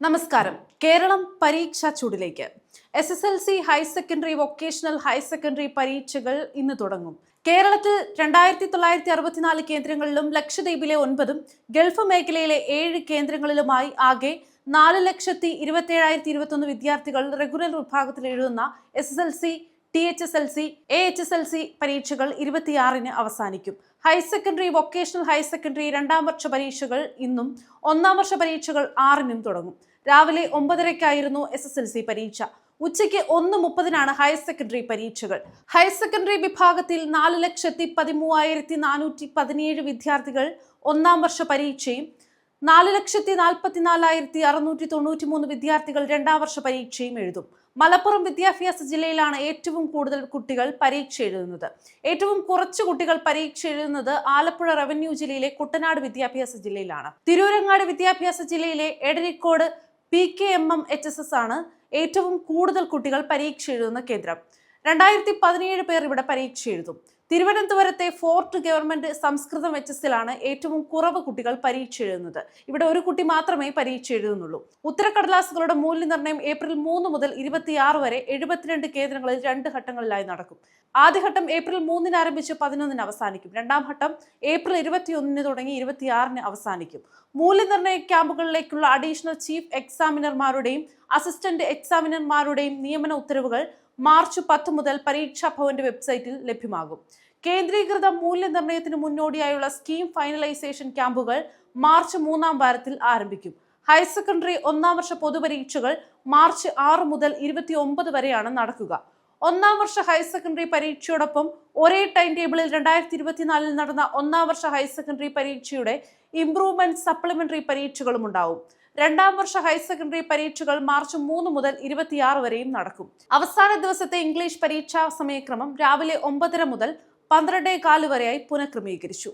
നമസ്കാരം. കേരളം പരീക്ഷാ ചൂടിലേക്ക്. SSLC higher secondary, vocational higher secondary പരീക്ഷകൾ ഇന്ന് തുടങ്ങും. കേരളത്തിൽ 2964 കേന്ദ്രങ്ങളിലും ലക്ഷദ്വീപിലെ 9, ഗൾഫ് മേഖലയിലെ 7 കേന്ദ്രങ്ങളിലുമായി ആകെ 4,27,021 വിദ്യാർത്ഥികൾ റെഗുലർ വിഭാഗത്തിൽ എഴുതുന്ന SSLC, THSLC, AHSLC പരീക്ഷകൾ 26-ന് അവസാനിക്കും. Higher secondary, vocational higher secondary രണ്ടാം വർഷ പരീക്ഷകൾ ഇന്നും, ഒന്നാം വർഷ പരീക്ഷകൾ 6-നും തുടങ്ങും. രാവിലെ 9:30-ക്കായിരുന്നു SSLC പരീക്ഷ. ഉച്ചയ്ക്ക് 1:30-നാണ് ഹയർ സെക്കൻഡറി പരീക്ഷകൾ. ഹയർ സെക്കൻഡറി വിഭാഗത്തിൽ 4,13,417 വിദ്യാർത്ഥികൾ ഒന്നാം വർഷ പരീക്ഷയും 4,44,693 വിദ്യാർത്ഥികൾ രണ്ടാം വർഷ പരീക്ഷയും എഴുതും. മലപ്പുറം വിദ്യാഭ്യാസ ജില്ലയിലാണ് ഏറ്റവും കൂടുതൽ കുട്ടികൾ പരീക്ഷ എഴുതുന്നത്. ഏറ്റവും കുറച്ച് കുട്ടികൾ പരീക്ഷ എഴുതുന്നത് ആലപ്പുഴ റവന്യൂ ജില്ലയിലെ കുട്ടനാട് വിദ്യാഭ്യാസ ജില്ലയിലാണ്. തിരൂരങ്ങാട് വിദ്യാഭ്യാസ ജില്ലയിലെ എടരിക്കോട് PKMM-HSS ആണ് ഏറ്റവും കൂടുതൽ കുട്ടികൾ പരീക്ഷ എഴുതുന്ന കേന്ദ്രം. 2017 പേർ ഇവിടെ പരീക്ഷ എഴുതും. തിരുവനന്തപുരത്തെ ഫോർട്ട് ഗവൺമെന്റ് സംസ്കൃതം HSലാണ് ഏറ്റവും കുറവ് കുട്ടികൾ പരീക്ഷ എഴുതുന്നത്. ഇവിടെ ഒരു കുട്ടി മാത്രമേ പരീക്ഷ എഴുതുന്നുള്ളൂ. ഉത്തരക്കടലാസുകളുടെ മൂല്യനിർണ്ണയം ഏപ്രിൽ 3 മുതൽ 26 വരെ 72 കേന്ദ്രങ്ങളിൽ 2 ഘട്ടങ്ങളിലായി നടക്കും. ആദ്യഘട്ടം ഏപ്രിൽ 3-ന് ആരംഭിച്ച് 11-ന് അവസാനിക്കും. രണ്ടാം ഘട്ടം ഏപ്രിൽ 21-ന് തുടങ്ങി 26-ന് അവസാനിക്കും. മൂല്യനിർണ്ണയ ക്യാമ്പുകളിലേക്കുള്ള അഡീഷണൽ ചീഫ് എക്സാമിനർമാരുടെയും അസിസ്റ്റന്റ് എക്സാമിനർമാരുടെയും നിയമന ഉത്തരവുകൾ മാർച്ച് 10 മുതൽ പരീക്ഷാ ഭവന്റെ വെബ്സൈറ്റിൽ ലഭ്യമാകും. കേന്ദ്രീകൃത മൂല്യനിർണ്ണയത്തിന് മുന്നോടിയായുള്ള സ്കീം ഫൈനലൈസേഷൻ ക്യാമ്പുകൾ മാർച്ച് 3-ാം വാരത്തിൽ ആരംഭിക്കും. ഹയർ സെക്കൻഡറി ഒന്നാം വർഷ പൊതുപരീക്ഷകൾ മാർച്ച് 6 മുതൽ 29 വരെയാണ് നടക്കുക. ഒന്നാം വർഷ ഹയർ സെക്കൻഡറി പരീക്ഷയോടൊപ്പം ഒരേ ടൈം ടേബിളിൽ 2024-ൽ നടന്ന ഒന്നാം വർഷ ഹയർ സെക്കൻഡറി പരീക്ഷയുടെ ഇംപ്രൂവ്മെന്റ് സപ്ലിമെന്ററി പരീക്ഷകളും ഉണ്ടാവും. രണ്ടാം വർഷ ഹയർ സെക്കൻഡറി പരീക്ഷകൾ മാർച്ച് 3 മുതൽ 26 വരെയും നടക്കും. അവസാന ദിവസത്തെ ഇംഗ്ലീഷ് പരീക്ഷാ സമയക്രമം രാവിലെ 9:30 മുതൽ 12:15 വരെയായി പുനഃക്രമീകരിച്ചു.